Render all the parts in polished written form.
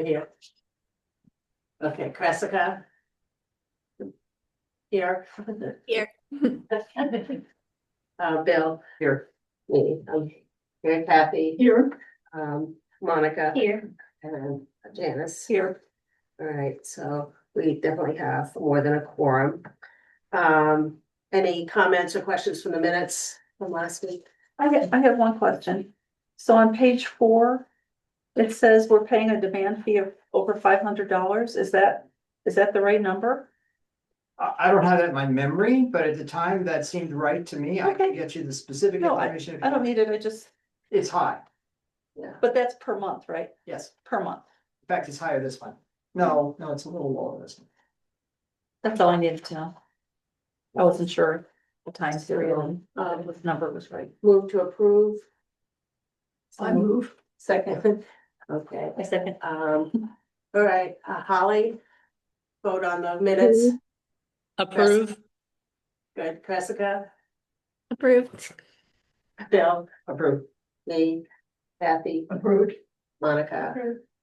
Here. Okay, Cressica. Here. Here. Bill. Here. Me, here, Kathy. Here. Monica. Here. And Janice. Here. All right, so we definitely have more than a quorum. Any comments or questions from the minutes from last week? I have one question. So on page 4, it says we're paying a demand fee of over $500. Is that the right number? I don't have that in my memory, but at the time that seemed right to me. I can Okay. get you the specific No, information. if you I don't want. need it. It's high, But that's per month, right? yes. Per month. In fact, it's higher this one. No, it's a little lower this one. That's all I needed to know. I wasn't sure the time period and what number was right. Move to approve. I move. Second. Okay, I second. all right, Holly. Vote on the minutes. Approve. Good, Cressica, Approved. Bill, Approved. me, Kathy, Approved. Monica.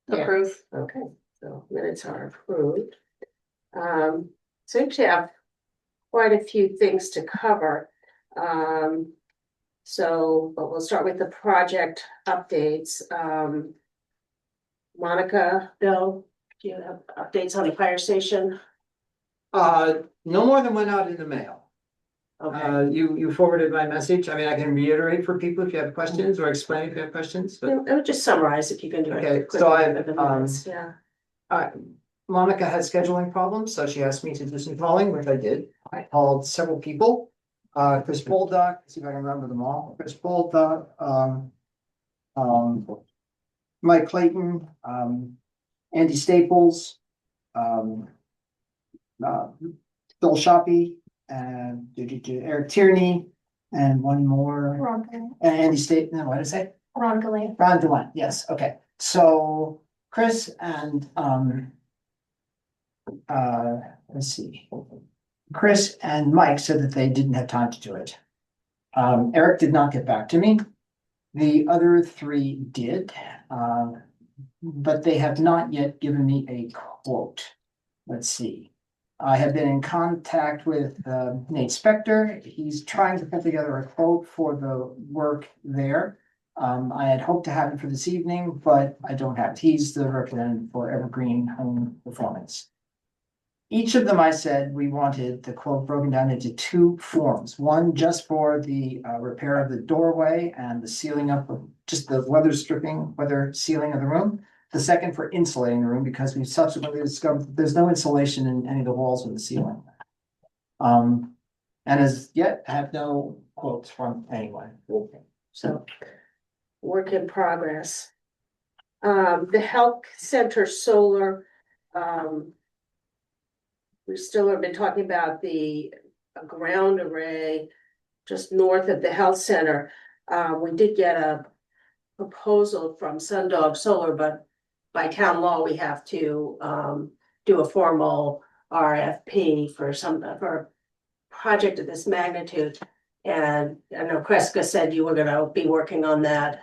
Yeah. Approve. Okay, so minutes are approved. So we actually have quite a few things to cover. But we'll start with the project updates. Monica, Bill, do you have updates on the fire station? No more than went out in the mail. Okay, You forwarded my message. I mean, I can reiterate for people if you have questions or explain if you have questions, but. I would just summarize if you can do it. Okay, quickly so I, with the minutes, Yeah, Monica had scheduling problems, so she asked me to do some calling, which I did. I called several people. Chris Bolduc, see if I can remember them all. Chris Bolduc, Mike Clayton, Andy Staples, Bill Shoppy, and Eric Tierney, and one more. And Andy State, no, what did I say? Ron Galay. Ron DeWine, yes, okay. So Chris and let's see. Chris and Mike said that they didn't have time to do it. Eric did not get back to me. The other 3 did, but they have not yet given me a quote. Let's see. I have been in contact with Nate Spector. He's trying to put together a quote for the work there. I had hoped to have it for this evening, but I don't have it. He's the representative for Evergreen Home Performance. Each of them, I said, we wanted the quote broken down into 2 forms. One just for the repair of the doorway and the sealing up of just the weather sealing of the room. The second for insulating the room, because we subsequently discovered that there's no insulation in any of the walls or the ceiling. And as yet have no quotes from anyone. okay, so work in progress. The health center solar, we still have been talking about the ground array just north of the health center. We did get a proposal from Sundog Solar, but by town law, we have to do a formal RFP for a project of this magnitude. And I know Kreska said you were gonna be working on that.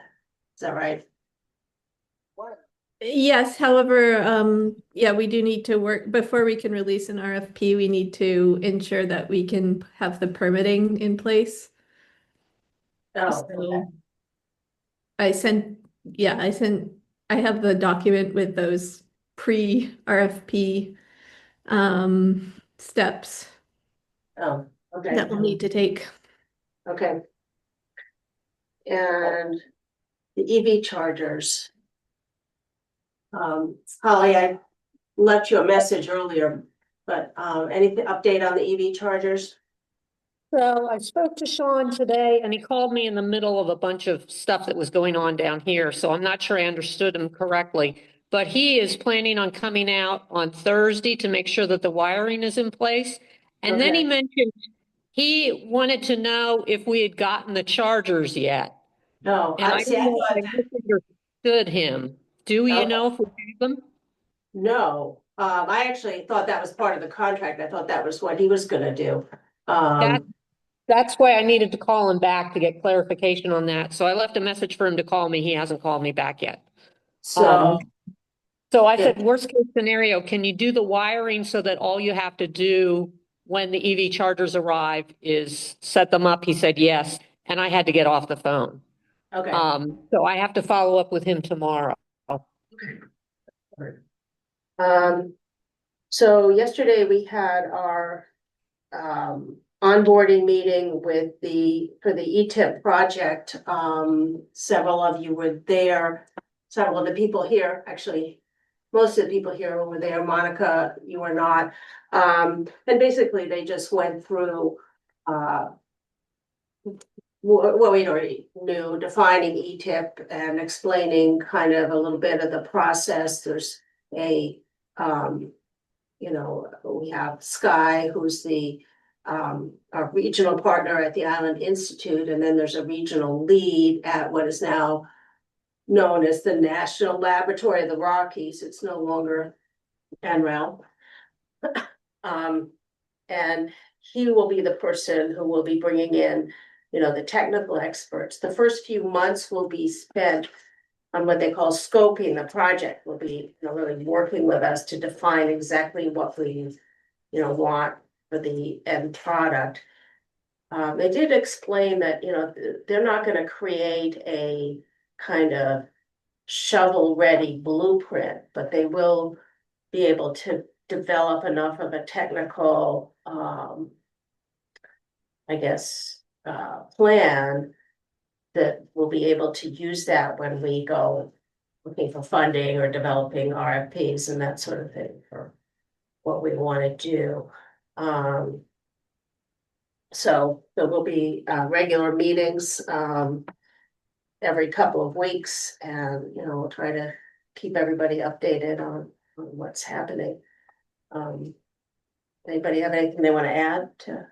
Is that right? Yes, however, yeah, we do need to work before we can release an RFP. We need to ensure that we can have the permitting in place. Oh, So I have the document with those pre-RFP steps oh, okay. that we'll need to take. Okay. And the EV chargers. Holly, I left you a message earlier, but anything update on the EV chargers? So I spoke to Sean today and he called me in the middle of a bunch of stuff that was going on down here. So I'm not sure I understood him correctly. But he is planning on coming out on Thursday to make sure that the wiring is in place. And then he Okay. mentioned he wanted to know if we had gotten the chargers yet. No, And I see, don't I know thought, if I misunderstood him. Do you Oh. know if we have them? no, I actually thought that was part of the contract. I thought that was what he was gonna do. That's why I needed to call him back to get clarification on that. So I left a message for him to call me. He hasn't called me back yet. So So I said, worst case scenario, can you do the wiring so that all you have to do when the EV chargers arrive is set them up? He said, yes. And I had to get off the phone. Okay. So I have to follow up with him tomorrow. So yesterday we had our onboarding meeting with for the ETIP project. Several of you were there. Several of the people here, actually, most of the people here were there. Monica, you were not. And basically they just went through what we already knew, defining ETIP and explaining kind of a little bit of the process. There's a we have Sky, who's our regional partner at the Island Institute, and then there's a regional lead at what is now known as the National Laboratory of the Rockies. It's no longer NREL. And he will be the person who will be bringing in, the technical experts. The first few months will be spent on what they call scoping the project. Will be, really working with us to define exactly what we, want for the end product. They did explain that, they're not going to create a kind of shovel-ready blueprint, but they will be able to develop enough of a technical, plan that we'll be able to use that when we go looking for funding or developing RFPs and that sort of thing for what we want to do. So there will be regular meetings every couple of weeks, and we'll try to keep everybody updated on what's happening. Anybody have anything they want to add to?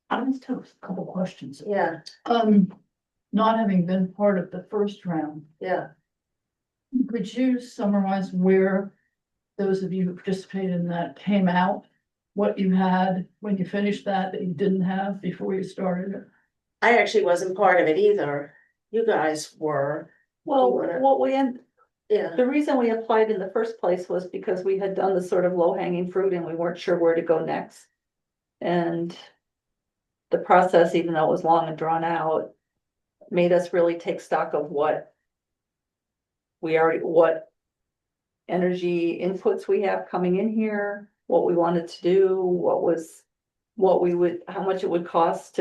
I just have a couple questions. Yeah, Not having been part of the first round, yeah. could you summarize where those of you who participated in that came out? What you had when you finished that you didn't have before you started it? I actually wasn't part of it either. You guys were. Well, Yeah, the reason we applied in the first place was because we had done the sort of low hanging fruit and we weren't sure where to go next. And the process, even though it was long and drawn out, made us really take stock of what energy inputs we have coming in here, what we wanted to do, how much it would cost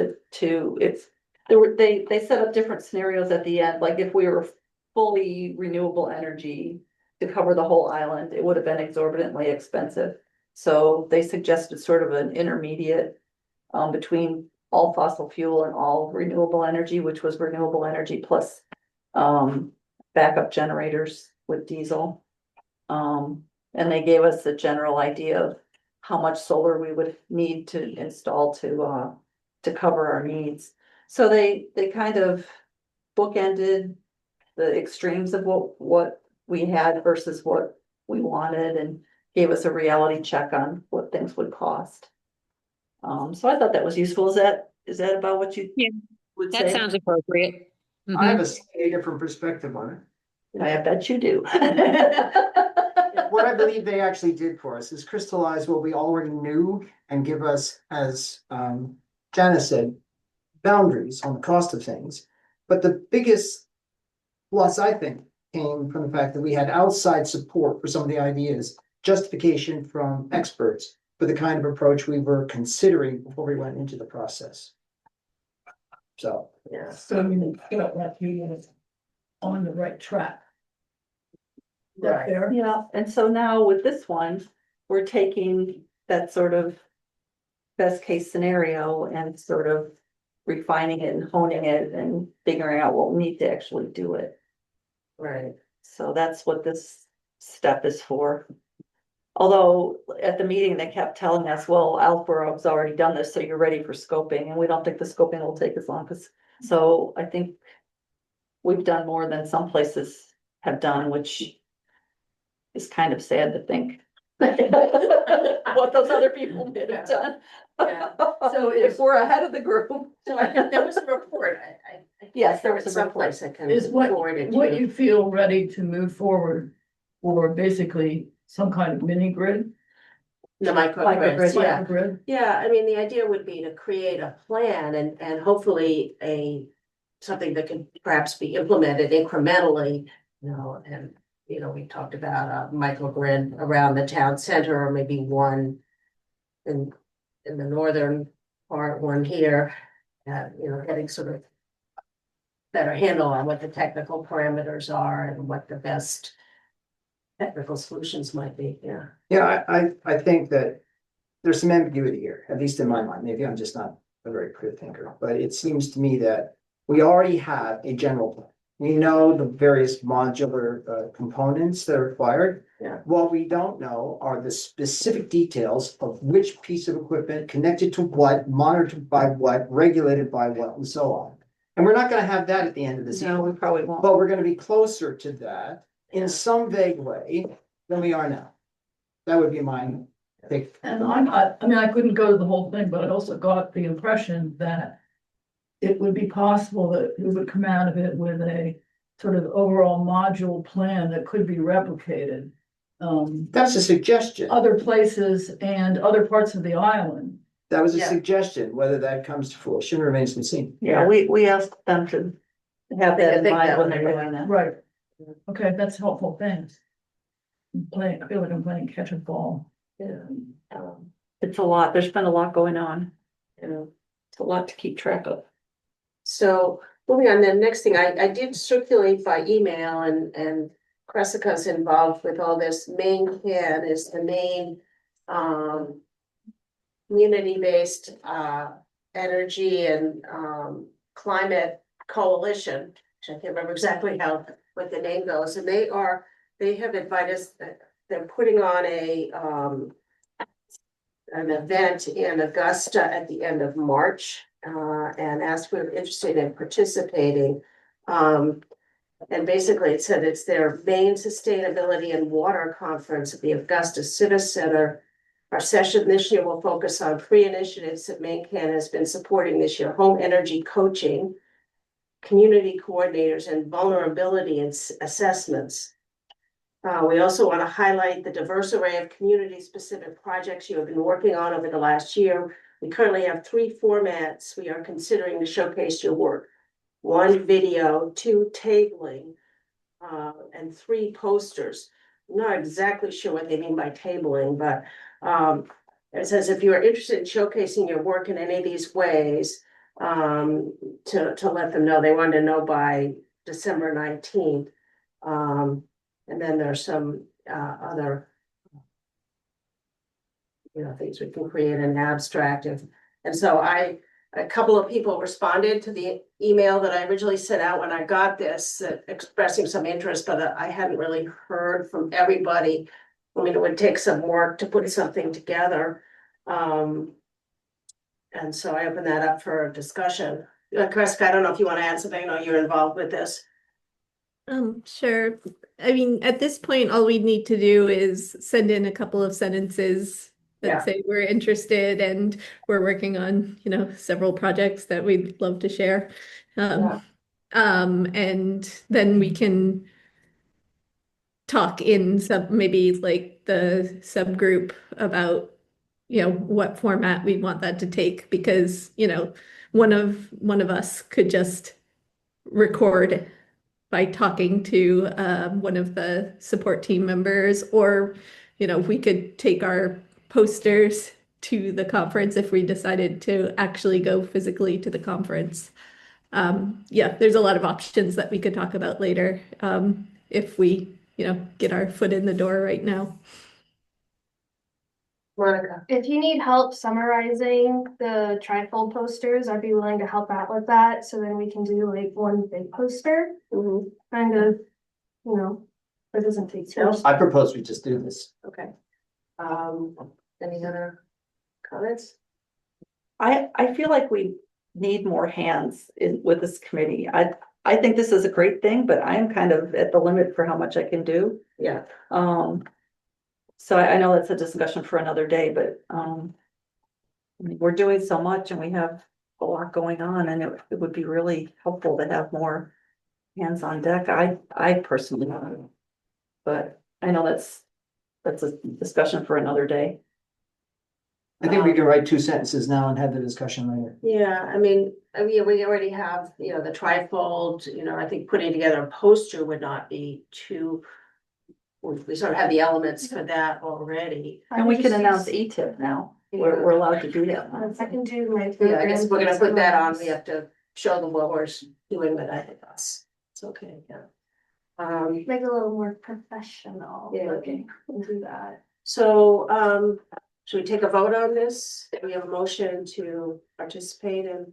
they set up different scenarios at the end, like if we were fully renewable energy to cover the whole island, it would have been exorbitantly expensive. So they suggested sort of an intermediate between all fossil fuel and all renewable energy, which was renewable energy plus backup generators with diesel. And they gave us a general idea of how much solar we would need to install to cover our needs. So they kind of bookended the extremes of what we had versus what we wanted and gave us a reality check on what things would cost. So I thought that was useful. Is that about what you Yeah, would That say? sounds appropriate. I have a slightly different perspective on it. I bet you do. What I believe they actually did for us is crystallize what we already knew and give us, as Janice said, boundaries on the cost of things. But the biggest plus, I think, came from the fact that we had outside support for some of the ideas, justification from experts for the kind of approach we were considering before we went into the process. So, yeah. So you felt like you were on the right track. Is that Right. fair? Yeah, and so now with this one, we're taking that sort of best case scenario and sort of refining it and honing it and figuring out what we need to actually do it. Right. So that's what this step is for. Although at the meeting, they kept telling us, well, Alpharo's already done this, so you're ready for scoping, and we don't think the scoping will take as long as, so I think we've done more than some places have done, which is kind of sad to think. What those other people did have done. Yeah. So if we're ahead of the group. So I think there was a report. Yes, there was a Someplace I can Is forward it what to. you feel ready to move forward for basically some kind of mini grid. The microgrids, yeah. Microgrid. Yeah, I mean, the idea would be to create a plan and hopefully something that could perhaps be implemented incrementally, and, we talked about a microgrid around the town center, or maybe one in the northern part, one here, getting sort of better handle on what the technical parameters are and what the best technical solutions might be, yeah. Yeah, I think that there's some ambiguity here, at least in my mind. Maybe I'm just not a very clear thinker, but it seems to me that we already have a general plan. We know the various modular components that are required. Yeah. What we don't know are the specific details of which piece of equipment connected to what, monitored by what, regulated by what, and so on. And we're not gonna have that at the end of this No, year, we probably won't. but we're gonna be closer to that Yeah. in some vague way than we are now. That would be my take. And I mean, I couldn't go to the whole thing, but I also got the impression that it would be possible that we would come out of it with a sort of overall module plan that could be replicated. That's a suggestion. Other places and other parts of the island. That was a Yeah. suggestion. Whether that comes to fruition remains to be seen. Yeah, we asked them to have that in think mind that when would they're be doing that. Right. Okay, that's helpful, thanks. I feel like I'm playing catch up ball. Yeah. It's a lot, there's been a lot going on, it's a lot to keep track of. So moving on, the next thing, I did circulate by email and Cressica's involved with all this. Maine Can is the main community-based energy and climate coalition, which I can't remember exactly what the name goes, and they have invited us, they're putting on an event in Augusta at the end of March, and asked if we were interested in participating. And basically it said it's their main sustainability and water conference at the Augusta Civic Center. Our session this year will focus on 3 initiatives that Maine Can has been supporting this year: home energy coaching, community coordinators, and vulnerability assessments. We also want to highlight the diverse array of community-specific projects you have been working on over the last year. We currently have 3 formats we are considering to showcase your work: 1 video, 2 tabling, and 3 posters. I'm not exactly sure what they mean by tabling, but it says if you are interested in showcasing your work in any of these ways, to let them know. They wanted to know by December 19th. And then there's some other things we can create an abstract of. And so a couple of people responded to the email that I originally sent out when I got this, expressing some interest, but I hadn't really heard from everybody. I mean, it would take some work to put something together. And so I opened that up for discussion. Kreska, I don't know if you want to add something. I know you're involved with this. Sure. I mean, at this point, all we need to do is send in a couple of sentences Yeah. that say we're interested and we're working on, several projects that we'd love to share. And then we can talk in maybe like the subgroup about, what format we want that to take, because, one of us could just record by talking to one of the support team members, or, we could take our posters to the conference if we decided to actually go physically to the conference. Yeah, there's a lot of options that we could talk about later, if we, get our foot in the door right now. Monica. If you need help summarizing the trifold posters, I'd be willing to help out with that. So then we can do like one big poster, kind of, it doesn't take too much. I propose we just do this. Okay. Any other comments? I feel like we need more hands with this committee. I think this is a great thing, but I am kind of at the limit for how much I can do. Yeah. So I know that's a discussion for another day, but I mean, we're doing so much and we have a lot going on, and it would be really helpful to have more hands on deck. I personally, but I know that's a discussion for another day. I think we can write 2 sentences now and have the discussion later. Yeah, I mean, we already have, you know, the trifold, you know, I think putting together a poster would not be too. We sort of have the elements for that already. And we can announce ETIP now. We're allowed to do that. I can do my. Yeah, I guess we're gonna put that on, we Yeah. have to show them what we're doing, but I think it's okay, yeah. Make it a little more professional. Yeah. looking. We'll do that. So, should we take a vote on this? Do we have a motion to participate in?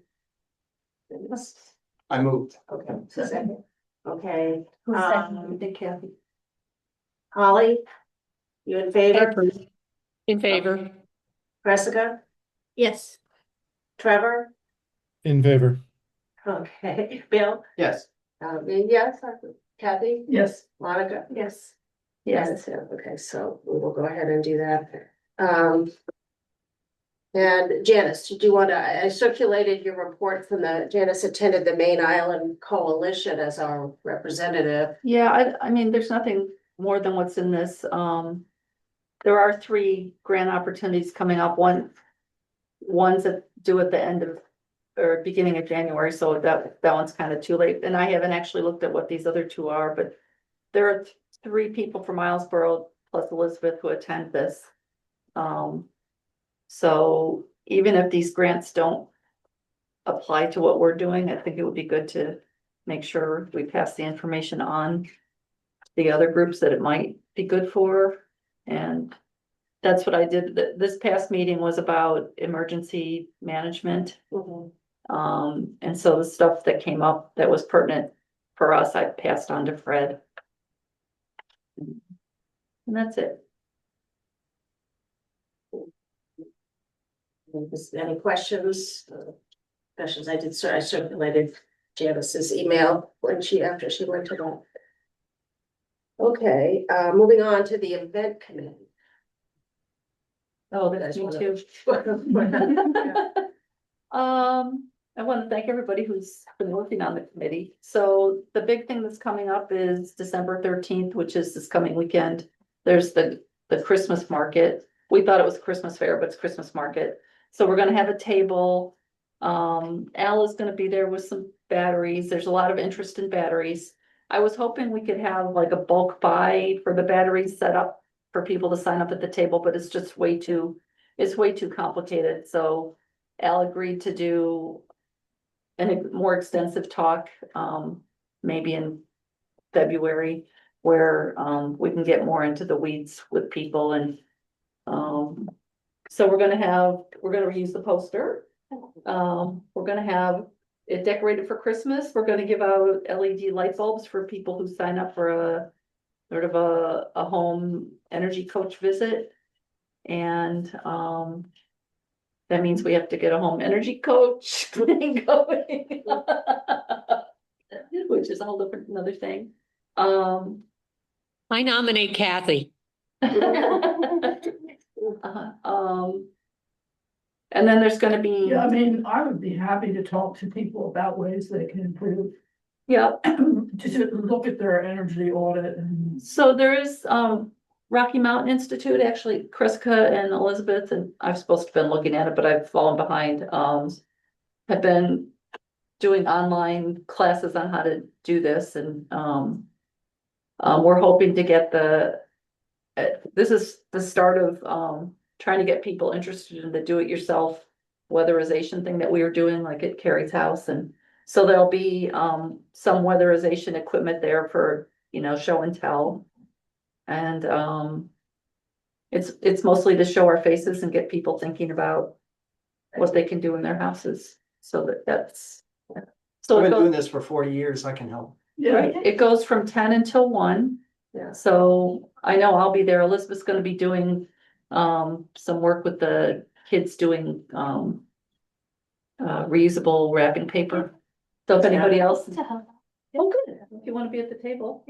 This? I moved. Okay, second. Okay, Who's Um, second? Kathy. Holly? You in favor? In favor. Jessica? Yes. Trevor? In favor. Okay, Bill? Yes. Yes, Kathy? Yes, Monica? Yes. Yes. Yeah, okay, so we will go ahead and do that. And Janice, did you want to, I circulated your report from Janice attended the Main Island Coalition as our representative. Yeah, I mean, there's nothing more than what's in this. There are 3 grant opportunities coming up. One's due at the end of, or beginning of January, so that one's kind of too late. And I haven't actually looked at what these other 2 are, but there are 3 people from Milesboro plus Elizabeth who attend this. So even if these grants don't apply to what we're doing, I think it would be good to make sure we pass the information on the other groups that it might be good for. And that's what I did. This past meeting was about emergency management. And so the stuff that came up that was pertinent for us, I passed on to Fred. And that's it. Any questions? Questions? I circulated Janice's email after she went to that. Okay, moving on to the event committee. Oh, that's me too. I want to thank everybody who's been working on the committee. So the big thing that's coming up is December 13th, which is this coming weekend. There's the Christmas market. We thought it was Christmas fair, but it's Christmas market. So we're gonna have a table. Al is gonna be there with some batteries. There's a lot of interest in batteries. I was hoping we could have like a bulk buy for the batteries set up for people to sign up at the table, but it's just way too complicated. So Al agreed to do a more extensive talk, maybe in February, where we can get more into the weeds with people. And so we're gonna reuse the poster. We're gonna have it decorated for Christmas. We're gonna give out LED light bulbs for people who sign up for a sort of a home energy coach visit. And that means we have to get a home energy coach thing going. Which is a whole different, another thing. I nominate Kathy. And then there's gonna be. yeah, I mean, I would be happy to talk to people about ways they can improve, Yeah, to look at their energy audit and. so there is, Rocky Mountain Institute, actually, Kreska and Elizabeth, and I've supposed to have been looking at it, but I've fallen behind, have been doing online classes on how to do this, and, we're hoping to get this is the start of, trying to get people interested in the do-it-yourself weatherization thing that we were doing, like at Carrie's house. And so there'll be some weatherization equipment there for, show and tell. And it's mostly to show our faces and get people thinking about what they can do in their houses. So that's. So I've it been doing goes, this for 40 years. I can help. right, it goes from 10 until 1. Yeah. So I know I'll be there. Elizabeth's gonna be doing some work with the kids doing reusable wrapping paper. So if anybody else, oh, good, if you wanna be at the table.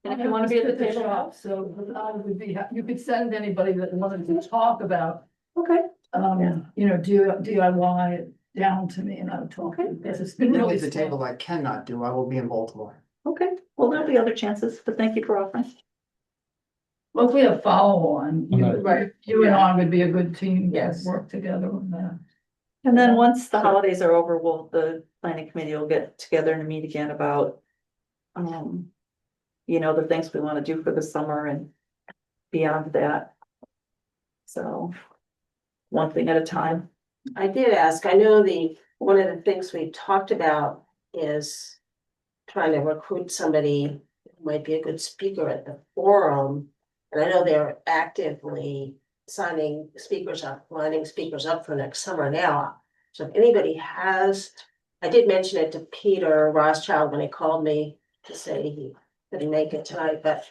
And if you wanna be at the table, shop, so I would be, you could send anybody that wanted to talk about, okay, DIY down to me and I would talk. Okay. Because it's been Really really the table slow. I cannot do. I will be in Baltimore. okay, well, there'll be other chances, but thank you for offering. Well, if we have follow-on, Right. you and I would be a good team to Yes. work together on that. And then once the holidays are over, the planning committee will get together and meet again about. The things we want to do for the summer and beyond that. So. One thing at a time. I did ask, I know one of the things we talked about is trying to recruit somebody who might be a good speaker at the forum. And I know they're actively lining speakers up for next summer now. So if anybody has, I did mention it to Peter Rothschild when he called me to say he couldn't make it tonight, but,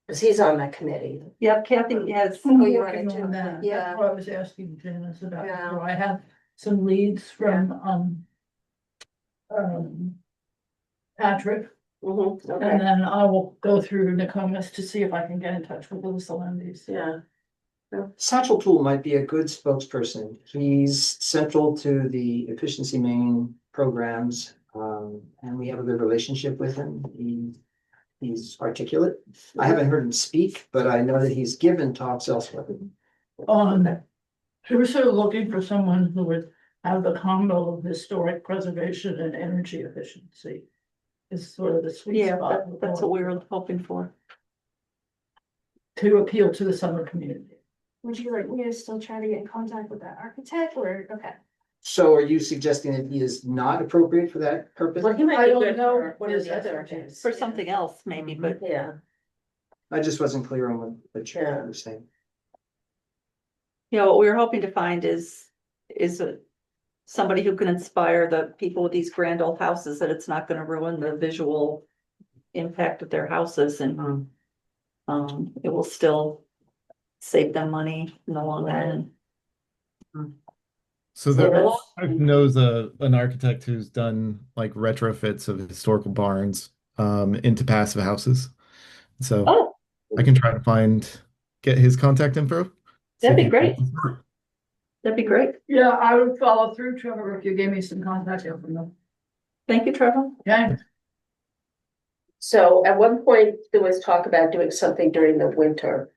because he's on that committee. Yep, Kathy has. Oh, I'm you working wanted to? on that. Yeah. That's what I was asking Janice about. Yeah. So I have some leads from, Patrick, Mm-hmm, and okay, then I will go through Nokomis to see if I can get in touch with Louis Solendes. yeah. Satchel Tool might be a good spokesperson. He's central to the Efficiency Maine programs, and we have a good relationship with him. He's articulate. I haven't heard him speak, but I know that he's given talks elsewhere. We were sort of looking for someone who would have the combo of historic preservation and energy efficiency. Is sort of the sweet Yeah, spot. that's what we were hoping for. To appeal to the summer community. Would you like me to still try to get in contact with that architect or, okay? So are you suggesting that he is not appropriate for that purpose? Well, he might I be don't good know for one of his the other. expertise. For something else, maybe, but Yeah, I just wasn't clear on what you were saying. what we were hoping to find is somebody who can inspire the people with these grand old houses that it's not gonna ruin the visual impact of their houses and it will still save them money in the long run. So So there that's- knows an architect who's done like retrofits of historical barns into passive houses. So Oh, I can try to get his contact info. see That'd if be he great. can- that'd be great. Yeah, I would follow through, Trevor, if you gave me some contact info from them. Thank you, Trevor. Okay, so at one point there was talk about doing something during the winter.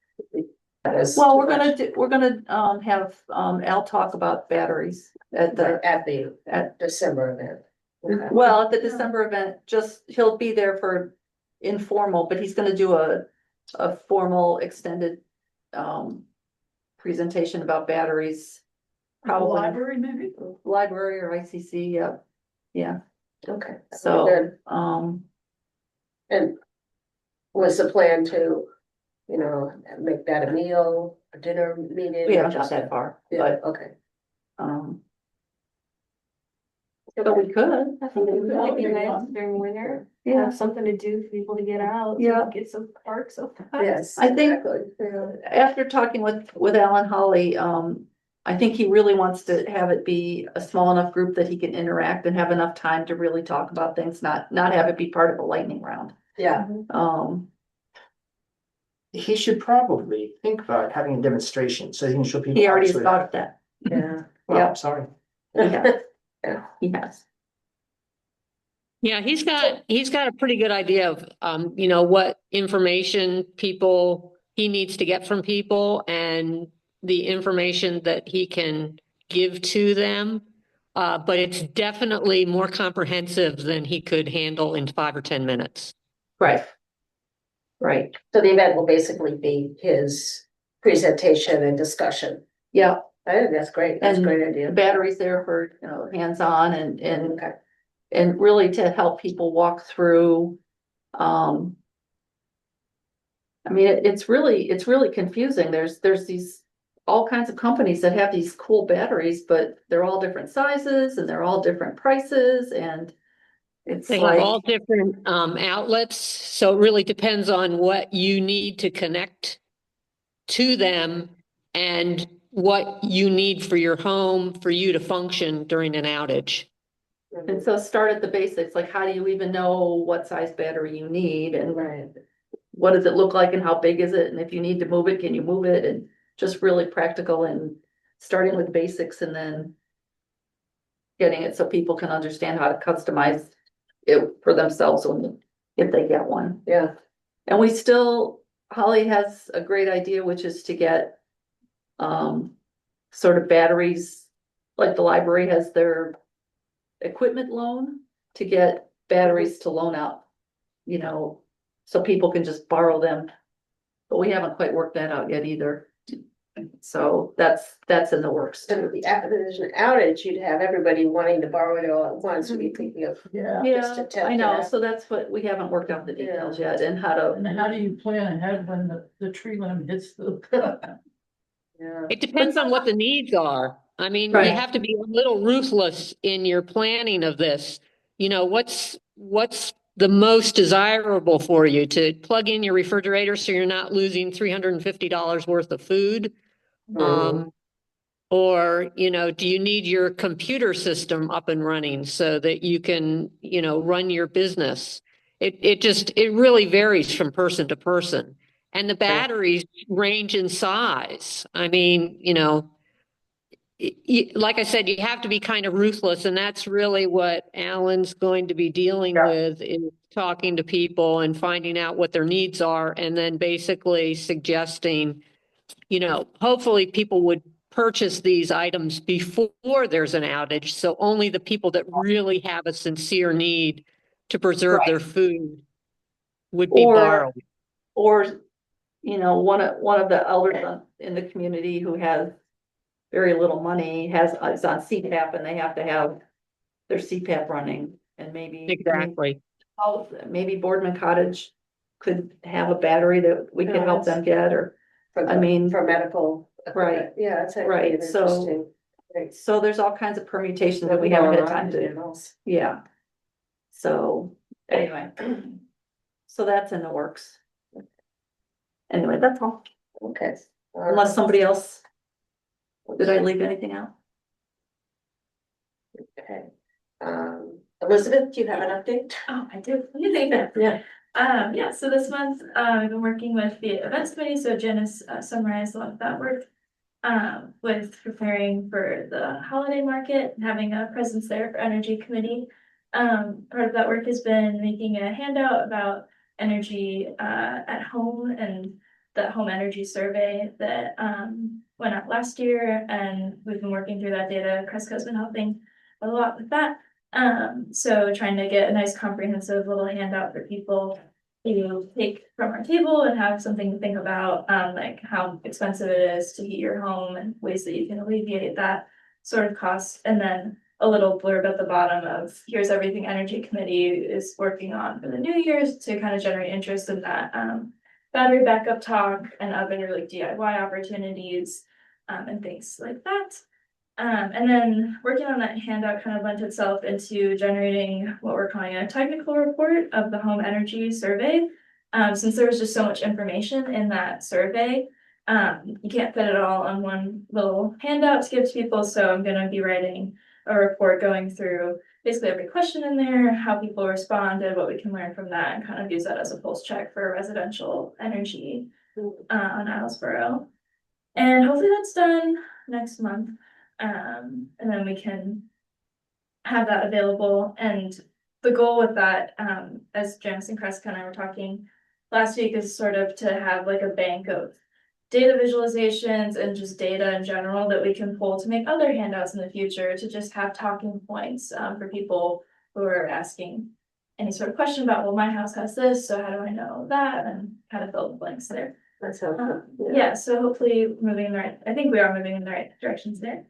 That is Well, too much we're gonna have Al talk about batteries at the at the December event. Okay. Well, at the December event, he'll be there for informal, but he's gonna do a formal extended presentation about batteries. Probably library maybe? library or ICC, yeah, Okay. so, Good. And was the plan to, make that a meal, a dinner meeting? we or haven't got just- that far, Yeah, but, okay. but we could. I think it That would would be be nice fun. during winter, Yeah, have something to do for people to get out. Yeah. Get some parks open. Yes. I think- exactly, yeah. after talking with Alan Holly, I think he really wants to have it be a small enough group that he can interact and have enough time to really talk about things, not have it be part of a lightning round. Yeah, He should probably think about having a demonstration so he can show people. he already has actually- thought of that. yeah. Well, yeah. sorry. He has. Yeah, he's got a pretty good idea of, what information he needs to get from people and the information that he can give to them. But it's definitely more comprehensive than he could handle in 5 or 10 minutes. Right. Right, So the event will basically be his presentation and discussion. yeah, I think that's great. That's a And great the idea. batteries there for, hands-on and Okay. and really to help people walk through. I mean, it's really confusing. There's these all kinds of companies that have these cool batteries, but they're all different sizes and they're all different prices and it's They have all like, different outlets, so it really depends on what you need to connect to them and what you need for your home for you to function during an outage. and so start at the basics, like how do you even know what size battery you need and Right. what does it look like and how big is it? And if you need to move it, can you move it? And just really practical and starting with basics and then getting it so people can understand how to customize it for themselves if they get one. Yeah. And we still, Holly has a great idea, which is to get sort of batteries, like the library has their equipment loan to get batteries to loan out, you know, so people can just borrow them. But we haven't quite worked that out yet either. So that's in the works So too. there's an outage, you'd have everybody wanting to borrow it all at once, we'd be thinking of. Yeah, just to Yeah, test I it know, out. so that's what, we haven't worked out the details yet and how and to, how do you plan ahead when the tree limb hits the? Yeah. It depends on what the needs are. I mean, you Right. have to be a little ruthless in your planning of this. You know, what's the most desirable for you to plug in your refrigerator so you're not losing $350 worth of food? Or, you know, do you need your computer system up and running so that you can, you know, run your business? It really varies from person to person. And the batteries range in size. I mean, you know, like I said, you have to be kind of ruthless, and that's really what Alan's going to be dealing Yeah. with, is talking to people and finding out what their needs are, and then basically suggesting, you know, hopefully people would purchase these items before there's an outage, so only the people that really have a sincere need to preserve Right. their food would be or, borrowed. or, you know, one of the elders in the community who has very little money is on CPAP and they have to have their CPAP running and maybe. Exactly. Maybe Boardman Cottage could have a battery that we could help them get, or, I mean. For medical. Right. equipment. Yeah, that's actually Right, an so- interesting. Right. So there's all kinds of permutations that we haven't had time to, Animals. yeah. So, anyway, so that's in the works. Anyway, that's all, Okay. unless somebody else, did I leave anything out? Okay. Elizabeth, do you have an update? Oh, I do. What do you think? Yeah. Yeah, so this month, I've been working with the events committee, so Janice summarized a lot of that work. With preparing for the holiday market and having a presence there for energy committee. Part of that work has been making a handout about energy at home and the home energy survey that went out last year, and we've been working through that data. Cresco's been helping a lot with that. So trying to get a nice comprehensive little handout for people to take from our table and have something to think about, like how expensive it is to heat your home and ways that you can alleviate that sort of cost. And then a little blurb at the bottom of here's everything Energy Committee is working on for the New Year's to kind of generate interest in that. Battery backup talk and other like DIY opportunities, and things like that. And then working on that handout kind of lent itself into generating what we're calling a technical report of the home energy survey. Since there was just so much information in that survey, you can't fit it all on one little handout to give to people. So I'm going to be writing a report going through basically every question in there, how people responded, what we can learn from that, and kind of use that as a pulse check for residential energy on Islesboro. And hopefully that's done next month. And then we can have that available. And the goal with that, as Janice and Kreska and I were talking last week, is sort of to have like a bank of data visualizations and just data in general that we can pull to make other handouts in the future, to just have talking points for people who are asking any sort of question about, well, my house has this, so how do I know that? And kind of fill the blanks there. That's helpful. Yeah, so hopefully moving in the right, I think we are moving in the right directions there.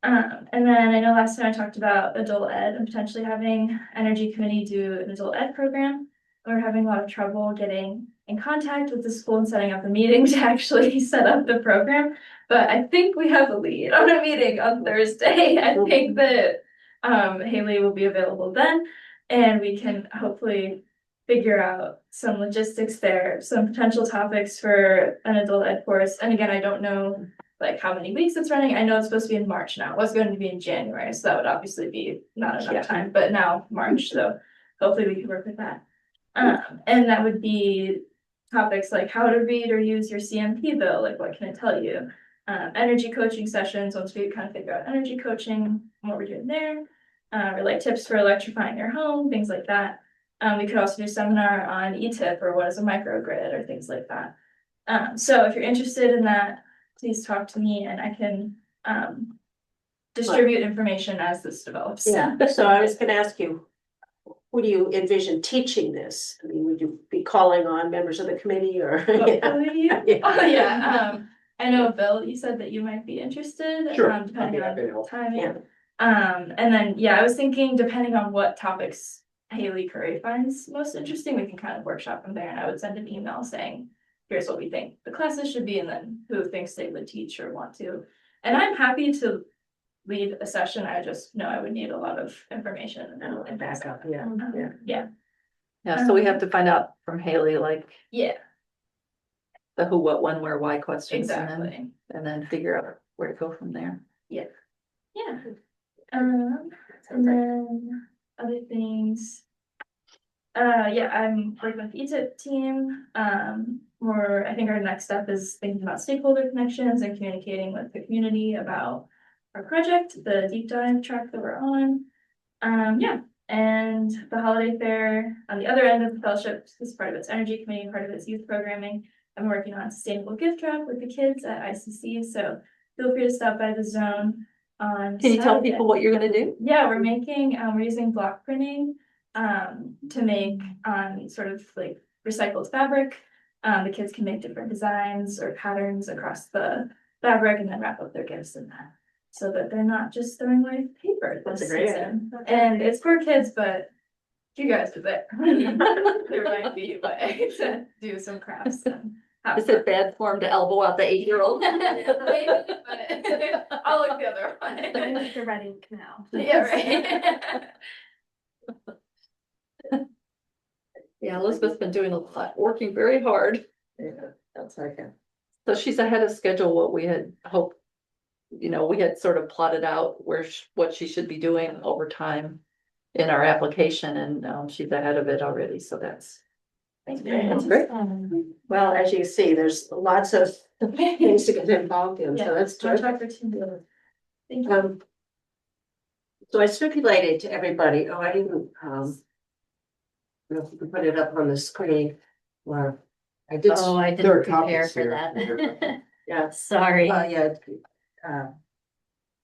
And then I know last time I talked about adult ed and potentially having Energy Committee do an adult ed program. We're having a lot of trouble getting in contact with the school and setting up a meeting to actually set up the program. But I think we have a lead on a meeting on Thursday. I think that Haley will be available then, and we can hopefully figure out some logistics there, some potential topics for an adult ed course. And again, I don't know like how many weeks it's running. I know it's supposed to be in March now. It was going to be in January, so that would obviously be not enough time, but now March, so hopefully we can work with that. And that would be topics like how to read or use your CMP bill, like what can it tell you? Energy coaching sessions, once we kind of figure out energy coaching and what we're doing there. Or like tips for electrifying your home, things like that. We could also do a seminar on ETIP or what is a microgrid or things like that. So if you're interested in that, please talk to me and I can distribute information as this develops. Yeah, so I was gonna ask you, who do you envision teaching this? I mean, would you be calling on members of the committee or? Hopefully. Yeah. Oh, yeah, I know, Bill, you said that you might be interested. Sure, I'd Depending be happy to on help. timing. Yeah. And then, yeah, I was thinking depending on what topics Haley Curry finds most interesting, we can kind of workshop from there and I would send an email saying, here's what we think the classes should be and then who thinks they would teach or want to. And I'm happy to lead a session, I just know I would need a lot of information And back up, yeah, yeah. Yeah, Yeah, so we have to find out from Haley, like, yeah, the who, what, when, where, why questions. exactly, And then figure out where to go from there. yeah. And then other things. Yeah, I'm working with the ETIP team. I think our next step is thinking about stakeholder connections and communicating with the community about our project, the deep dive track that we're on. Yeah, and the holiday fair on the other end of the fellowship is part of its energy committee, part of its youth programming. I'm working on sustainable gift wrap with the kids at ICC, so feel free to stop by the zone on Can you tell Saturday. people what you're gonna do? Yeah, we're using block printing to make sort of like recycled fabric. The kids can make different designs or patterns across the fabric and then wrap up their gifts in that. So that they're not just throwing away paper That's this a great season. And it's for kids, but you guys are there. There might be a way to do some crafts and have Is it bad form to elbow out the 8-year-old? Maybe, but I'll look the other way. The Reading Canal. Yeah, right. Yeah, Elizabeth's been doing a lot, working very hard. Yeah, that's like it. So she's ahead of schedule, what we had hoped. You know, we had sort of plotted out what she should be doing over time in our application and she's ahead of it already, so that's great. Well, as you see, there's lots of things to get involved in, so that's Much terrific. opportunity. Thank you. So I circulated to everybody, I didn't, I don't know if you can put it up on the screen, or I did. Oh, I There are didn't prepare copies for here. that. Yeah, Sorry. yeah,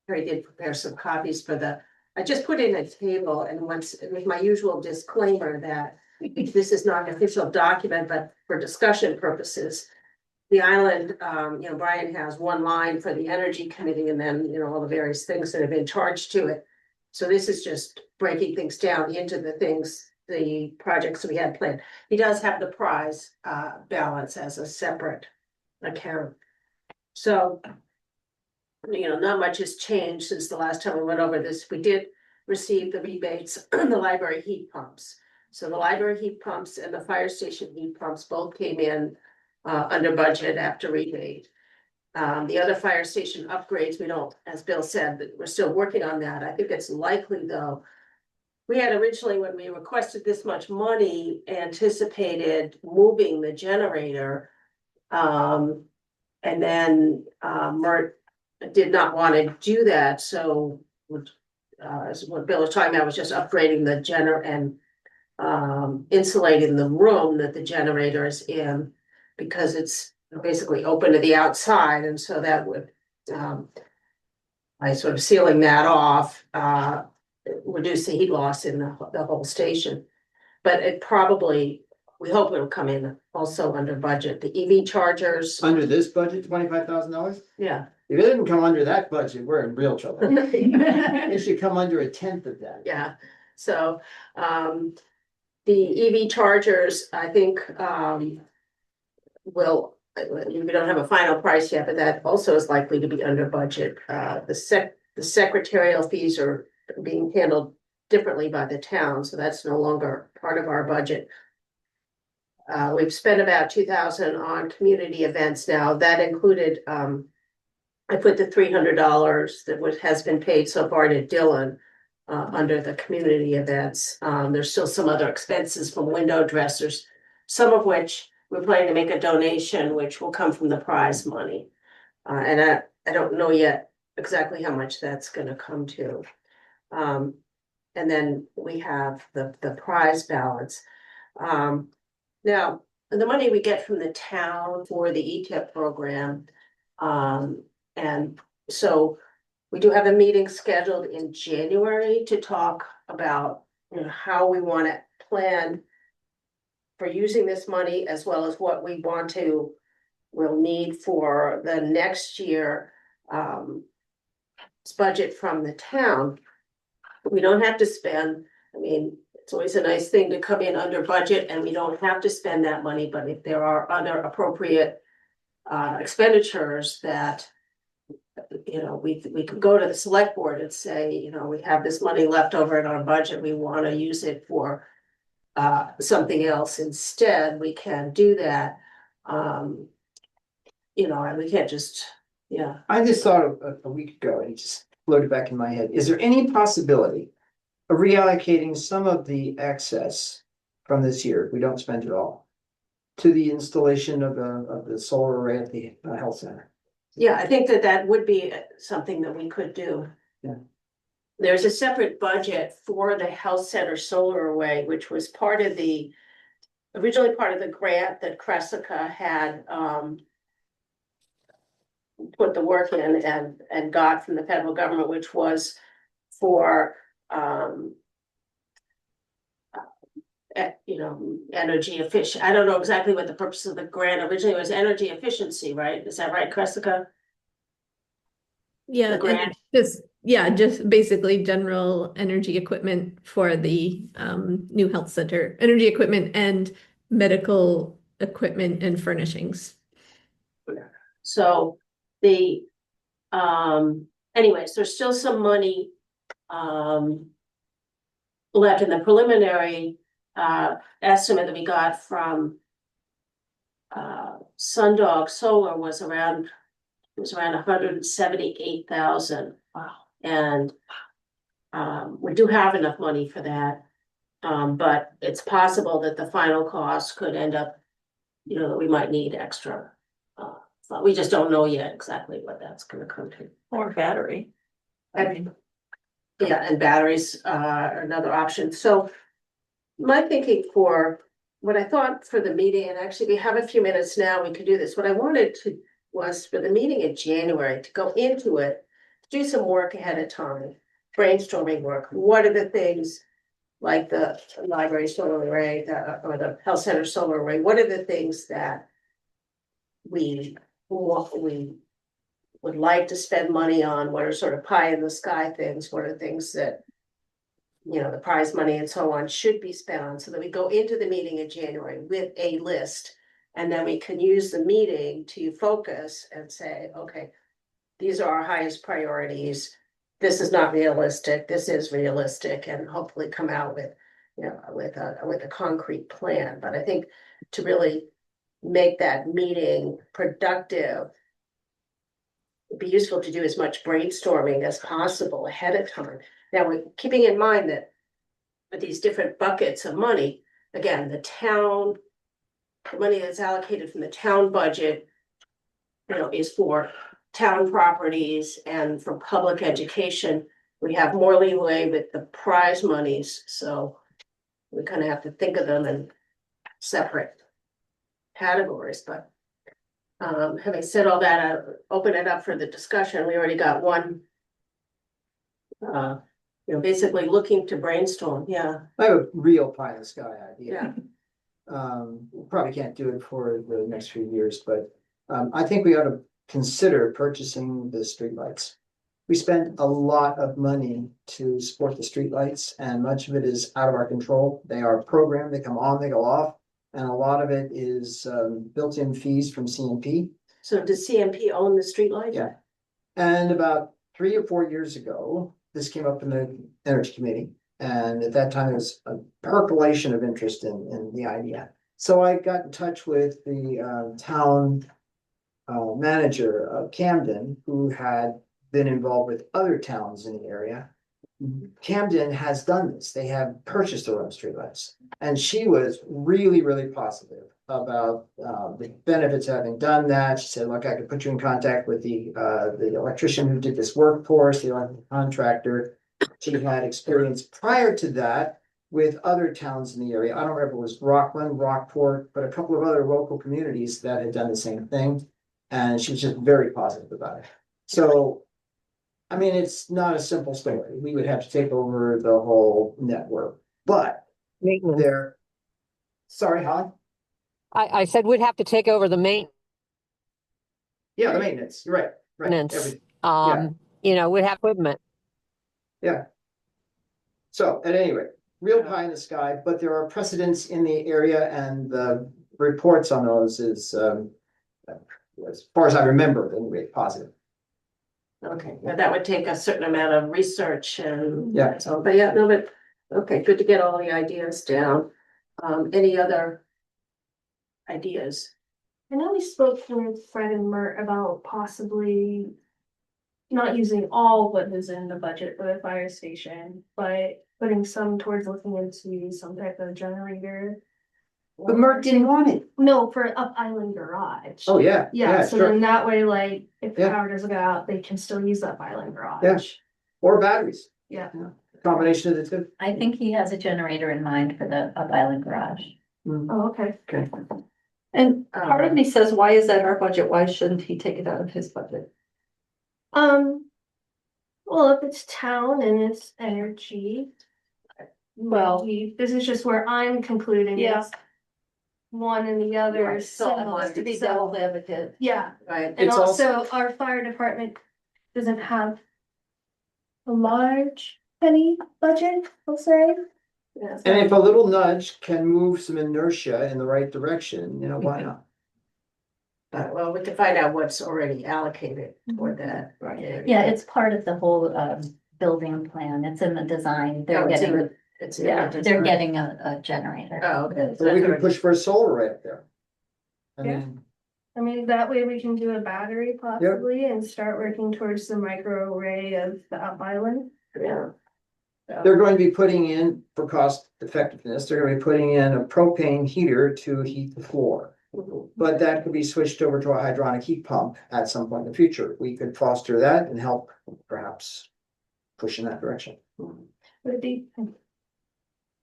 Harry did prepare some copies for I just put in a table and once, with my usual disclaimer that this is not an official document, but for discussion purposes. The island, Brian has one line for the energy committee and then, all the various things that have been charged to it. So this is just breaking things down into the projects we had planned. He does have the prize balance as a separate account. So, not much has changed since the last time we went over this. We did receive the rebates on the library heat pumps. So the library heat pumps and the fire station heat pumps both came in under budget after rebate. The other fire station upgrades, we don't, as Bill said, that we're still working on that. I think it's likely though. We had originally, when we requested this much money, anticipated moving the generator. And then Mert did not want to do that, so as what Bill was talking about was just upgrading the generator and insulating the room that the generator is in, because it's basically open to the outside, and so that would by sort of sealing that off, reduce the heat loss in the whole station. But it probably, we hope it'll come in also under budget. The EV chargers, Under this budget, $25,000? yeah. If it didn't come under that budget, we're in real trouble. It should come under 1/10 of that. Yeah, so, the EV chargers, I think, we don't have a final price yet, but that also is likely to be under budget. The secretarial fees are being handled differently by the town, so that's no longer part of our budget. We've spent about 2,000 on community events now. That included, I put the $300 that has been paid so far to Dylan under the community events. There's still some other expenses from window dressers, some of which we're planning to make a donation, which will come from the prize money. And I don't know yet exactly how much that's gonna come to. and then we have the prize balance. Now, the money we get from the town for the ETIP program, and so we do have a meeting scheduled in January to talk about, you know, how we want to plan for using this money as well as what we will need for the next year, budget from the town. We don't have to spend, I mean, it's always a nice thing to come in under budget and we don't have to spend that money, but if there are other appropriate expenditures that, you know, we could go to the select board and say, you know, we have this money left over in our budget, we want to use it for something else instead, we can do that. You know, and we can't just, yeah. I just thought of a week ago, and it just floated back in my head. Is there any possibility of reallocating some of the excess from this year, if we don't spend it all, to the installation of the solar array at the health center? Yeah, I think that would be something that we could do. Yeah. There's a separate budget for the health center solar array, which was originally part of the grant that Cressica had, put the work in and got from the federal government, which was for, you know, energy efficient. I don't know exactly what the purpose of the grant originally was. Energy efficiency, right? Is that right, Cressica? Yeah, The and grant. just basically general energy equipment for the new health center, energy equipment and medical equipment and furnishings. So anyways, there's still some money left in the preliminary estimate that we got from Sundog Solar was around 178,000. Wow. And we do have enough money for that. But it's possible that the final cost could end up, you know, that we might need extra. But we just don't know yet exactly what that's gonna come to. Or battery. I mean, Yeah, and batteries are another option. So my thinking for what I thought for the meeting, and actually we have a few minutes now, we could do this. What I wanted to was for the meeting in January to go into it, do some work ahead of time, brainstorming work. What are the things like the library solar array or the health center solar array? What are the things that we would like to spend money on? What are sort of pie in the sky things? What are things that, you know, the prize money and so on should be spent on, so that we go into the meeting in January with a list. And then we can use the meeting to focus and say, okay, these are our highest priorities. This is not realistic. This is realistic, and hopefully come out with, you know, with a concrete plan. But I think to really make that meeting productive, it'd be useful to do as much brainstorming as possible ahead of time. Now, we're keeping in mind that with these different buckets of money, again, the money that's allocated from the town budget, you know, is for town properties and for public education. We have more leeway with the prize monies, so we kind of have to think of them in separate categories. But having said all that, I'll open it up for the discussion. We already got one, you know, basically looking to brainstorm. Yeah. I have a real pie in the sky idea. Yeah. Probably can't do it for the next few years, but I think we ought to consider purchasing the streetlights. We spend a lot of money to support the streetlights, and much of it is out of our control. They are programmed, they come on, they go off, and a lot of it is built-in fees from CMP. So does CMP own the streetlight? Yeah. And about 3 or 4 years ago, this came up in the Energy Committee. And at that time, there was a percolation of interest in the idea. So I got in touch with the town manager of Camden, who had been involved with other towns in the area. Camden has done this. They have purchased their own streetlights. And she was really, really positive about the benefits of having done that. She said, look, I could put you in contact with the electrician who did this work for us, the electrical contractor. She had experience prior to that with other towns in the area. I don't remember if it was Rockland, Rockport, but a couple of other local communities that had done the same thing. And she was just very positive about it. So, I mean, it's not a simple story. We would have to take over the whole network, but Maintenance. there. Sorry, huh? I said we'd have to take over the Yeah, the maintenance, you're right, right. maintenance. Everything. You know, we'd have equipment. Yeah. So at any rate, real pie in the sky, but there are precedents in the area and the reports on those is, as far as I remember, anyway, positive. Okay, now that would take a certain amount of research and. Yeah. So, but yeah, no, but, okay, good to get all the ideas down. Any other ideas? I know we spoke with Fred and Mert about possibly not using all what is in the budget for the fire station, but putting some towards looking into some type of generator. But Merck didn't want it. No, for Up Island Garage. Oh, yeah, Yeah, so sure. then that way, like, if the Yeah. power doesn't go out, they can still use Up Island Garage. Yeah. Or batteries, Yeah. combination of the two. I think he has a generator in mind for the Up Island garage. Oh, okay. Okay. And part of me says, why is that our budget? Why shouldn't he take it out of his budget? Well, if it's town and it's energy. Well- This is just where I'm concluding. Yeah. It's one and the other. Right, so similar, wants To be so- devil's advocate. Yeah, Right, and It's also our fire department doesn't have a large penny budget, I'll say. yeah. And if a little nudge can move some inertia in the right direction, you know, why not? Well, we can find out what's already allocated for that. Right. Yeah, it's part of the whole building plan. It's in the design. Oh, They're it's in getting, the- it's in yeah, the they're design. getting a generator. Oh, okay. So we could push for a solar right up there. I Yeah. mean, I mean, that way we can do a battery possibly and start working towards the micro array of the Up Island. Yeah. they're going to be putting in, for cost effectiveness, they're gonna be putting in a propane heater to heat the floor. Mhm. But that could be switched over to a hydronic heat pump at some point in the future. We could foster that and help perhaps push in that direction. Would it be?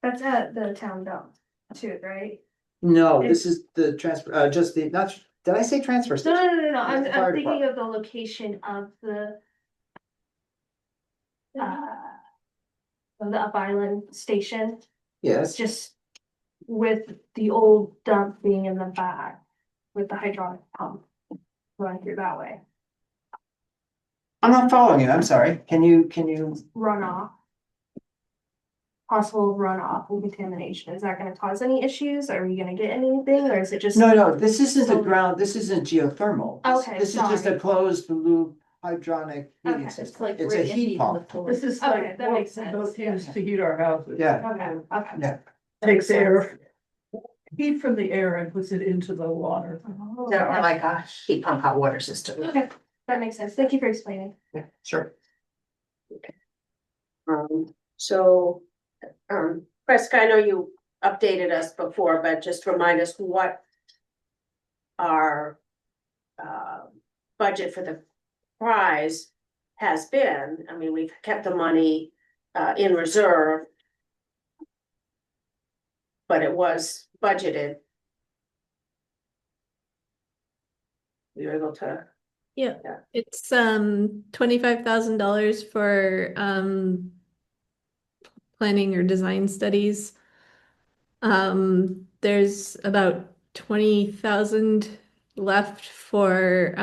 That's at the town dump too, right? No, this is the transfer, just the, not, did I say transfer No, station? no, no, no, That's I'm the fire thinking department. of the location of the. Of the Up Island station, Yes, just with the old dump being in the back. With the hydraulic pump running through that way, I'm not following you, I'm sorry. Can you, runoff. Possible runoff and contamination, is that gonna cause any issues? Are we gonna get anything, or is it just? no, this isn't the So- ground, this isn't geothermal. Okay, This is just a sorry. closed loop hydronic heating Okay. It's system. like It's a heat pump. This is Okay, like that what makes we sense, both yeah. use to heat our houses. Yeah, Okay, okay. yeah. Takes air, heat from the air and puts it into the water. Yeah, or like a heat pump hot water system. Okay, that makes sense, thank you for explaining. Yeah, sure. So, Prescott, I know you updated us before, but just remind us what our budget for the prize has been. I mean, we've kept the money in reserve, but it was budgeted. You're able to. Yeah, Yeah. it's $25,000 for planning or design studies. There's about 20,000 left for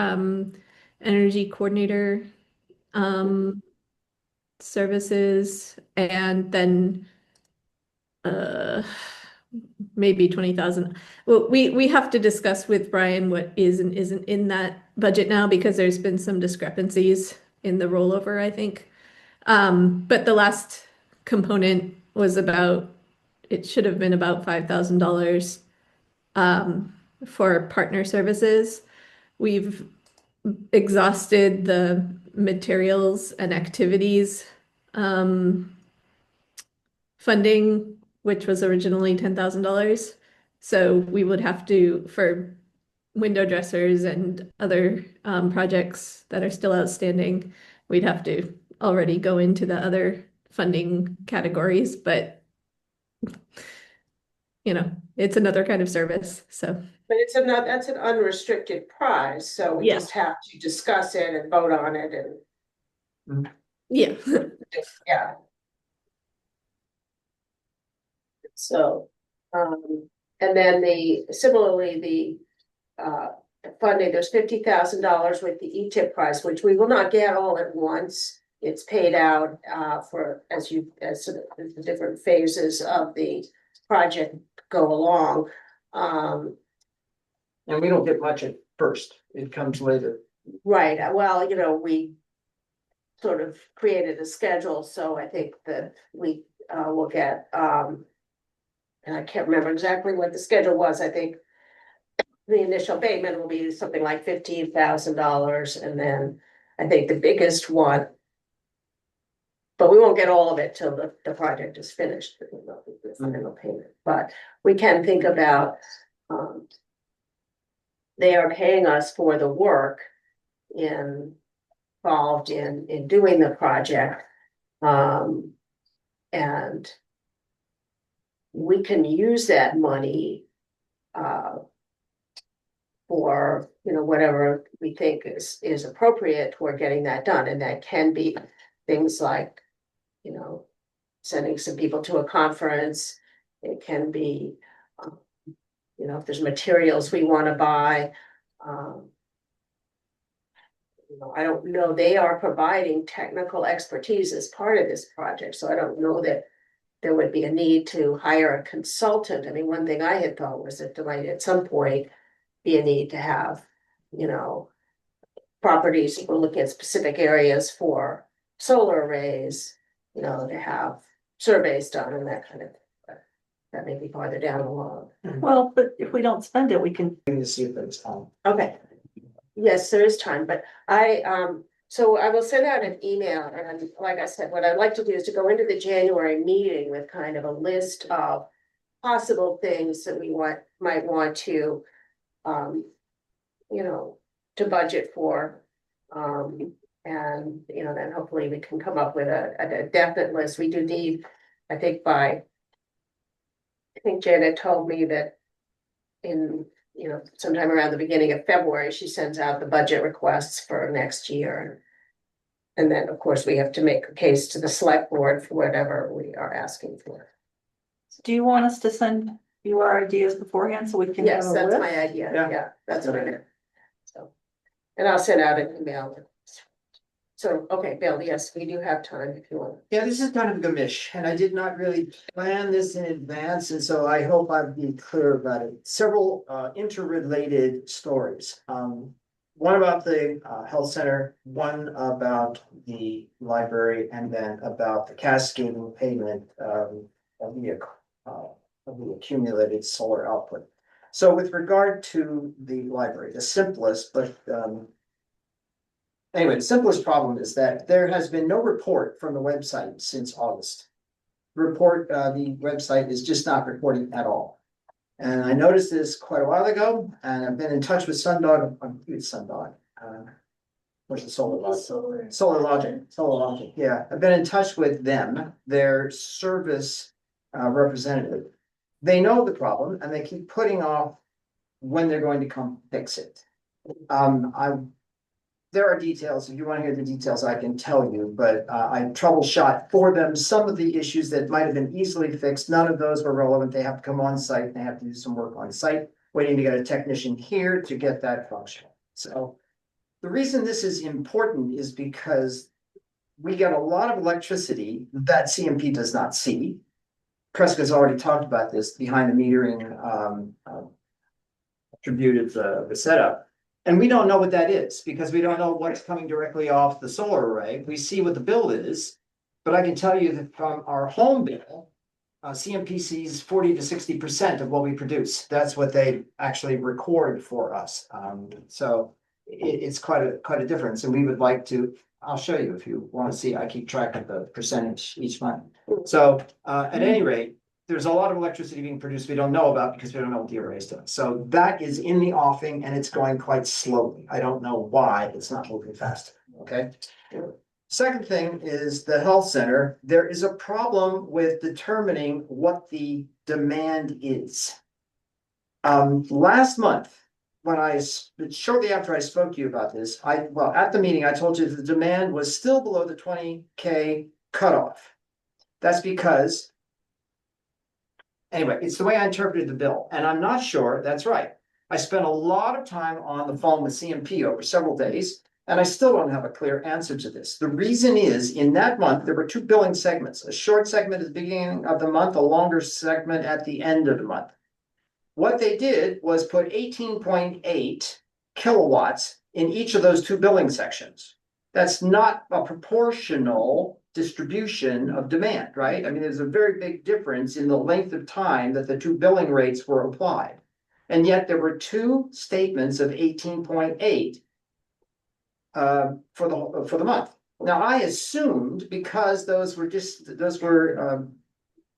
energy coordinator services, and then maybe 20,000. Well, we have to discuss with Brian what is and isn't in that budget now, because there's been some discrepancies in the rollover, I think. But the last component was about, it should have been about $5,000 for partner services. We've exhausted the materials and activities funding, which was originally $10,000. So we would have to, for window dressers and other projects that are still outstanding, we'd have to already go into the other funding categories, but it's another kind of service, so. But that's an unrestricted prize, so we Yeah. just have to discuss it and vote on it and, Yeah, yeah. So, and then similarly, funding, there's $50,000 with the E-tip prize, which we will not get all at once. It's paid out, as the different phases of the project go along. And we don't get much at first, it comes later. Right, well, we sort of created a schedule, so I think that we will get, and I can't remember exactly what the schedule was, I think the initial payment will be something like $15,000, and then I think the biggest one, but we won't get all of it till the project is finished, the final payment, but we can think about, they are paying us for the work involved in doing the project. And we can use that money for, whatever we think is appropriate toward getting that done. And that can be things like, sending some people to a conference. It can be, if there's materials we want to buy. I don't know, they are providing technical expertise as part of this project, so I don't know that there would be a need to hire a consultant. I mean, one thing I had thought was that there might at some point be a need to have, properties, we're looking at specific areas for solar arrays, to have surveys done and that kind of, that may be farther down the line. Well, but if we don't spend it, we can. To see if there's time. Okay. Yes, there is time, but so I will send out an email, and like I said, what I'd like to do is to go into the January meeting with kind of a list of possible things that we might want to, to budget for. And, then hopefully we can come up with a definite list. We do need, I think Janet told me that in, sometime around the beginning of February, she sends out the budget requests for next year. And then, of course, we have to make a case to the select board for whatever we are asking for. Do you want us to send you our ideas beforehand so we can? Yes, have a that's list? my idea. Yeah. Yeah, that's what I did. So, and I'll send out an email. So, okay, Bill, yes, we do have time if you want. Yeah, this is kind of a gamish, and I did not really plan this in advance, and so I hope I've been clear about it. Several interrelated stories. One about the health center, one about the library, and then about the cascading payment of the accumulated solar output. So with regard to the library, the simplest, but anyway, the simplest problem is that there has been no report from the website since August. The website is just not reporting at all. And I noticed this quite a while ago, and I've been in touch with Sundog, it's Sundog. Where's the Solar Logic? Solar Logic, yeah. I've been in touch with them, their service representative. They know the problem and they keep putting off when they're going to come fix it. There are details, if you want to hear the details, I can tell you, but I troubleshot for them some of the issues that might have been easily fixed. None of those were relevant. They have to come on site, they have to do some work on site, waiting to get a technician here to get that functional. So the reason this is important is because we get a lot of electricity that CMP does not see. Prescott's already talked about this behind the metering attributed the setup. And we don't know what that is because we don't know what's coming directly off the solar array. We see what the bill is, but I can tell you that from our home bill, CMP sees 40 to 60% of what we produce. That's what they actually record for us. So it's quite a difference, and we would like to. I'll show you if you want to see. I keep track of the percentage each month. So at any rate, there's a lot of electricity being produced we don't know about because we don't know what the array is doing. So that is in the offing and it's going quite slowly. I don't know why it's not moving faster, okay? Second thing is the health center. There is a problem with determining what the demand is. Last month, shortly after I spoke to you about this, at the meeting, I told you the demand was still below the 20K cutoff. That's because. Anyway, it's the way I interpreted the bill, and I'm not sure that's right. I spent a lot of time on the phone with CMP over several days, and I still don't have a clear answer to this. The reason is, in that month, there were two billing segments, a short segment at the beginning of the month, a longer segment at the end of the month. What they did was put 18.8 kilowatts in each of those two billing sections. That's not a proportional distribution of demand, right? I mean, there's a very big difference in the length of time that the two billing rates were applied. And yet there were two statements of 18.8 for the month. Now, I assumed because those were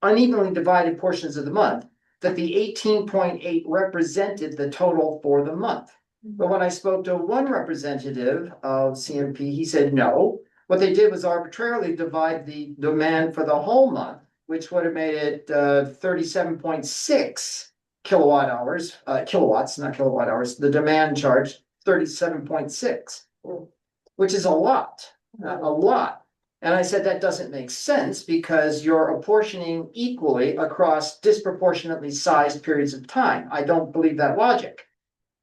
unevenly divided portions of the month, that the 18.8 represented the total for the month. But when I spoke to one representative of CMP, he said no. What they did was arbitrarily divide the demand for the whole month, which would have made it 37.6 kilowatts, not kilowatt hours. The demand charge 37.6, which is a lot. And I said that doesn't make sense because you're apportioning equally across disproportionately sized periods of time. I don't believe that logic.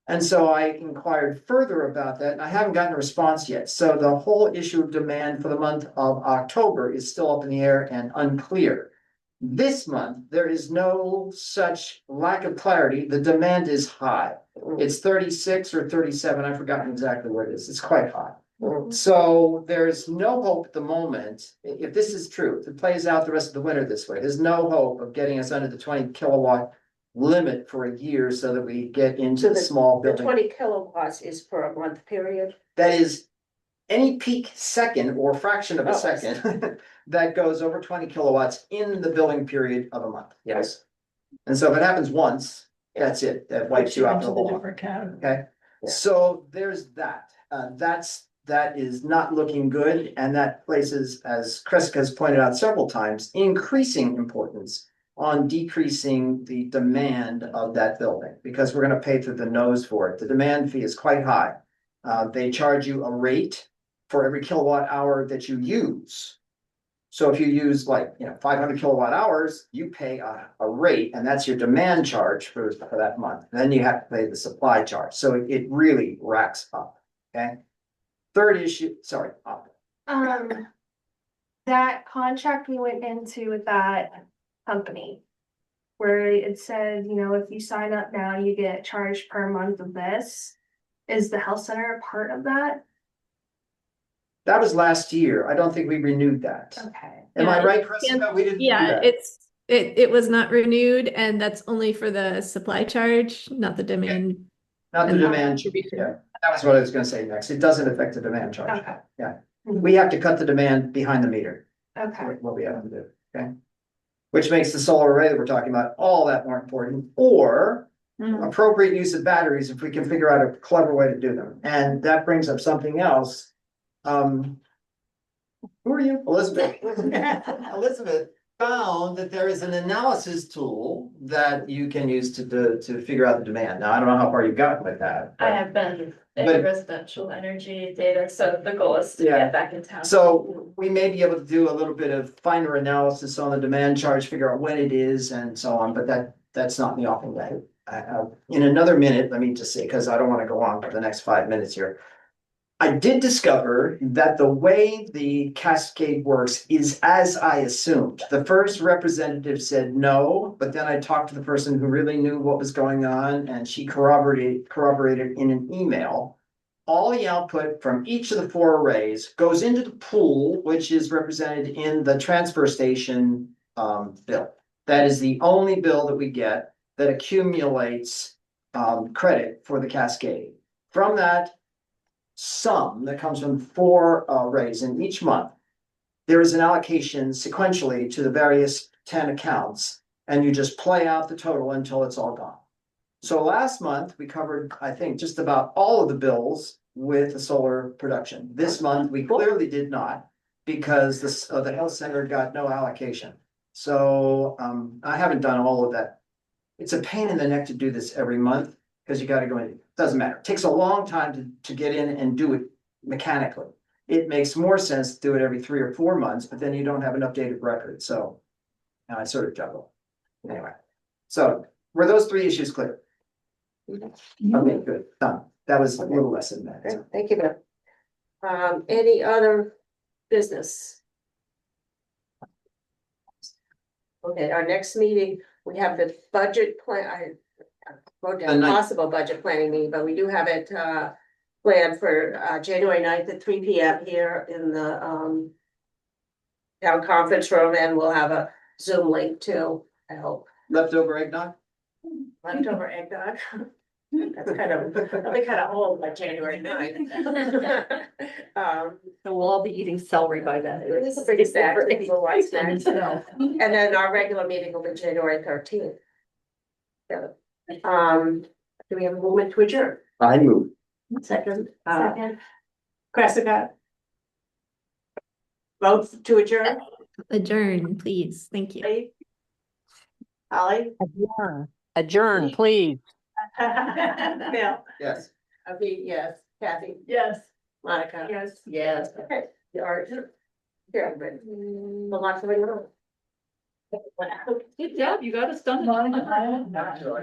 And so I inquired further about that, and I haven't gotten a response yet. So the whole issue of demand for the month of October is still up in the air and unclear. This month, there is no such lack of clarity. The demand is high. It's 36 or 37. I've forgotten exactly what it is. It's quite high. So there's no hope at the moment. If this is true, if it plays out the rest of the winter this way, there's no hope of getting us under the 20 kilowatt limit for a year so that we get into the small The building. 20 kilowatts is for a month period. That is any peak second or fraction of a second that goes over 20 kilowatts in the billing period of a month. Yes. And so if it happens once, that's it. That wipes you out the Into the whole month. different category. Okay, so there's that. That is not looking good, and that places, as Kreska has pointed out several times, increasing importance on decreasing the demand of that building, because we're gonna pay through the nose for it. The demand fee is quite high. They charge you a rate for every kilowatt hour that you use. So if you use 500 kilowatt hours, you pay a rate, and that's your demand charge for that month. Then you have to pay the supply charge. So it really racks up, okay? Third issue, sorry. That contract we went into with that company. Where it said, if you sign up now, you get charged per month of this. Is the health center a part of that? That was last year. I don't think we renewed that. Okay. Am I Yeah, right, Krista? We didn't do Yeah, that. it was not renewed, and that's only for the supply charge, not the demand. Not the and demand. distribution. Yeah, that was what I was gonna say next. It doesn't affect the demand charge. Okay. Yeah. We have to cut the demand behind the meter. Okay. What we have to do, okay? Which makes the solar array that we're talking about all that more important, or appropriate use of batteries if we can figure out a clever way to do them. And that brings up something else. Who are you? Elizabeth. Elizabeth found that there is an analysis tool that you can use to figure out the demand. Now, I don't know how far you've gotten with that. I have been in But- residential energy data, so the goal is to Yeah. get back in town. So we may be able to do a little bit of finer analysis on the demand charge, figure out when it is and so on, but that's not in the offing day. In another minute, let me just say, because I don't want to go on for the next 5 minutes here. I did discover that the way the cascade works is as I assumed. The first representative said no, but then I talked to the person who really knew what was going on, and she corroborated in an email. All the output from each of the 4 arrays goes into the pool, which is represented in the transfer station bill. That is the only bill that we get that accumulates credit for the cascade. From that sum that comes from 4 arrays in each month, there is an allocation sequentially to the various 10 accounts, and you just play out the total until it's all gone. So last month, we covered, I think, just about all of the bills with the solar production. This month, we clearly did not. because the health center got no allocation. So, I haven't done all of that. It's a pain in the neck to do this every month, because you gotta go in, doesn't matter, it takes a long time to get in and do it mechanically. It makes more sense to do it every 3 or 4 months, but then you don't have an updated record, so. Now I sort of juggle. Anyway, so were those 3 issues clear? Okay, good, done. That was a little less than that. Okay, thank you, Beth. Any other business? Okay, our next meeting, we have the budget plan, I wrote down The ninth. possible budget planning meeting, but we do have it, planned for, January 9th at 3 p.m. here in the, town conference room, and we'll have a Zoom link too, I hope. Leftover eggnog? Leftover eggnog. That's that'll be kind of old by January 9th. So we'll all be eating celery by then. It's a big stack, it's a white snack. And itself. And then our regular meeting will be January 13th. So, do we have a movement to adjourn? I move. Second, Second. Cressica. Vote to adjourn, Adjourn, please. Thank you. please. Holly? Adjourn, please. Bill? Yes. Avi, yes. Kathy? Yes. Monica? Yes. Yes. Okay, you are, here, but a lot going on. Good job, you got us done. Monica, I am not sure.